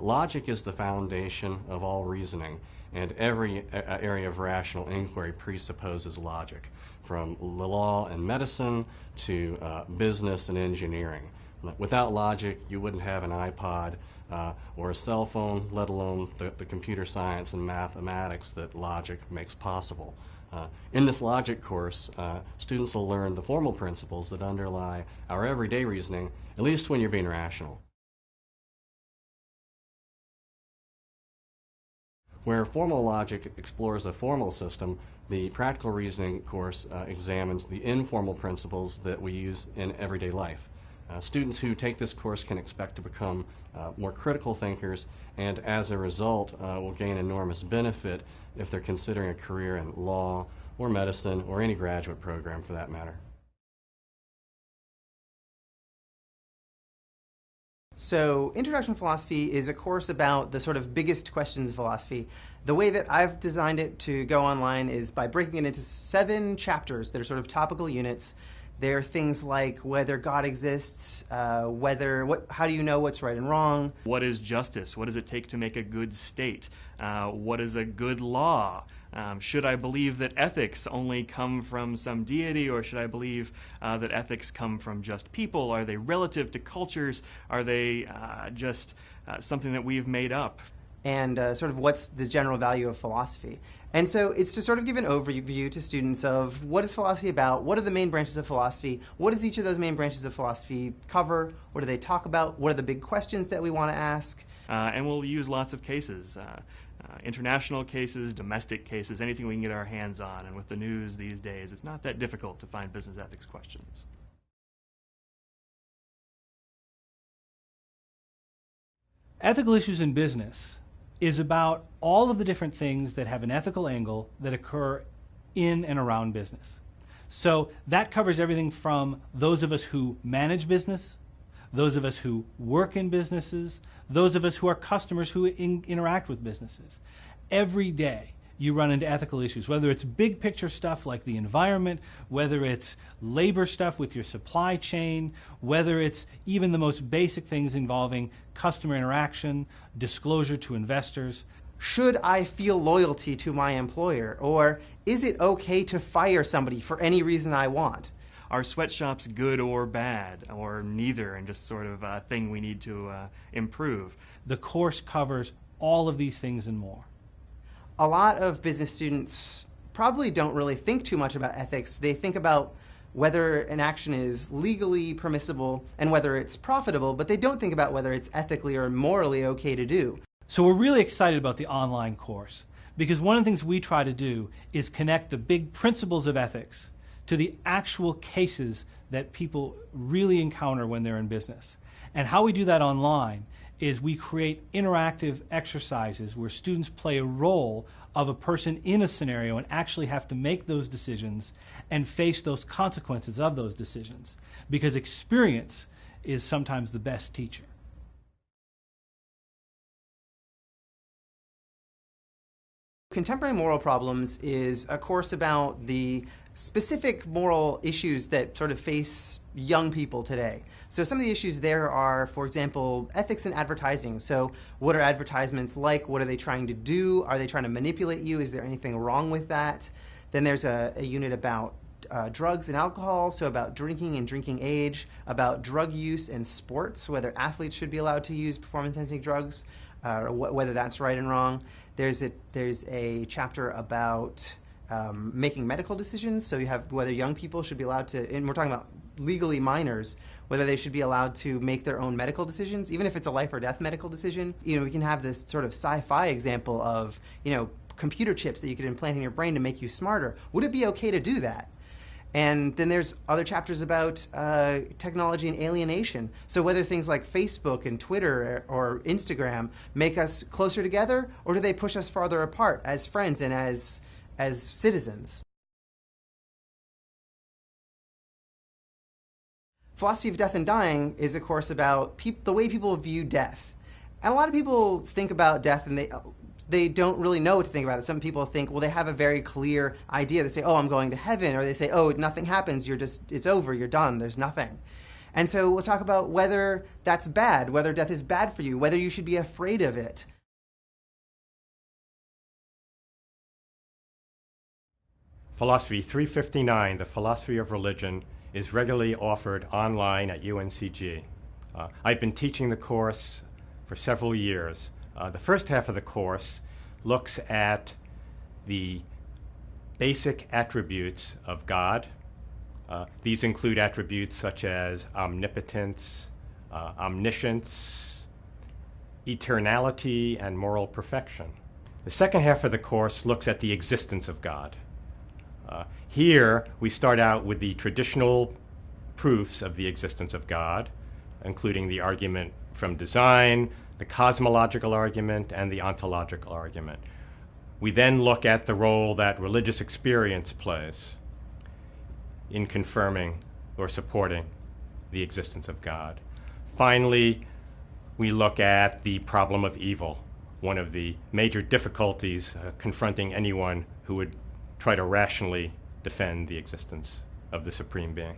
Logic is the foundation of all reasoning, and every area of rational inquiry presupposes logic, from the law and medicine to business and engineering. Without logic, you wouldn't have an iPod or a cell phone, let alone the computer science and mathematics that logic makes possible. In this logic course, students will learn the formal principles that underlie our everyday reasoning, at least when you're being rational. Where formal logic explores a formal system, the practical reasoning course examines the informal principles that we use in everyday life. Students who take this course can expect to become more critical thinkers, and as a result will gain enormous benefit if they're considering a career in law or medicine or any graduate program for that matter. So Introduction to Philosophy is a course about the sort of biggest questions of philosophy. The way that I've designed it to go online is by breaking it into 7 chapters that are sort of topical units. They're things like whether God exists, how do you know what's right and wrong? What is justice? What does it take to make a good state? What is a good law? Should I believe that ethics only come from some deity, or should I believe that ethics come from just people? Are they relative to cultures? Are they just something that we've made up? And sort of what's the general value of philosophy. And so it's to sort of give an overview to students of what is philosophy about, what are the main branches of philosophy, what does each of those main branches of philosophy cover, what do they talk about, what are the big questions that we want to ask. And we'll use lots of cases, international cases, domestic cases, anything we can get our hands on. And with the news these days, it's not that difficult to find business ethics questions. Ethical issues in business is about all of the different things that have an ethical angle that occur in and around business. So that covers everything from those of us who manage business, those of us who work in businesses, those of us who are customers who interact with businesses. Every day you run into ethical issues, whether it's big picture stuff like the environment, whether it's labor stuff with your supply chain, whether it's even the most basic things involving customer interaction, disclosure to investors. Should I feel loyalty to my employer? Or is it okay to fire somebody for any reason I want? Are sweatshops good or bad, or neither, and just sort of a thing we need to improve? The course covers all of these things and more. A lot of business students probably don't really think too much about ethics. They think about whether an action is legally permissible and whether it's profitable, but they don't think about whether it's ethically or morally okay to do. So we're really excited about the online course because one of the things we try to do is connect the big principles of ethics to the actual cases that people really encounter when they're in business. And how we do that online is we create interactive exercises where students play a role of a person in a scenario and actually have to make those decisions and face those consequences of those decisions, because experience is sometimes the best teacher. Contemporary Moral Problems is a course about the specific moral issues that sort of face young people today. So some of the issues there are, for example, ethics in advertising. So what are advertisements like? What are they trying to do? Are they trying to manipulate you? Is there anything wrong with that? Then there's a unit about drugs and alcohol, so about drinking and drinking age, about drug use and sports, whether athletes should be allowed to use performance-enhancing drugs, or whether that's right and wrong. There's a chapter about making medical decisions, so you have whether young people should be allowed to, and we're talking about legally minors, whether they should be allowed to make their own medical decisions, even if it's a life or death medical decision. You know, we can have this sort of sci-fi example of, you know, computer chips that you could implant in your brain to make you smarter. Would it be okay to do that? And then there's other chapters about technology and alienation. So whether things like Facebook and Twitter or Instagram make us closer together, or do they push us farther apart as friends and as citizens? Philosophy of Death and Dying is a course about the way people view death. And a lot of people think about death and they don't really know what to think about it. Some people think, well, they have a very clear idea. They say, oh, I'm going to heaven. Or they say, oh, nothing happens. It's over. You're done. There's nothing. And so we'll talk about whether that's bad, whether death is bad for you, whether you should be afraid of it. Philosophy 359, the philosophy of religion, is regularly offered online at UNCG. I've been teaching the course for several years. The first half of the course looks at the basic attributes of God. These include attributes such as omnipotence, omniscience, eternality, and moral perfection. The second half of the course looks at the existence of God. Here, we start out with the traditional proofs of the existence of God, including the argument from design, the cosmological argument, and the ontological argument. We then look at the role that religious experience plays in confirming or supporting the existence of God. Finally, we look at the problem of evil, one of the major difficulties confronting anyone who would try to rationally defend the existence of the Supreme Being.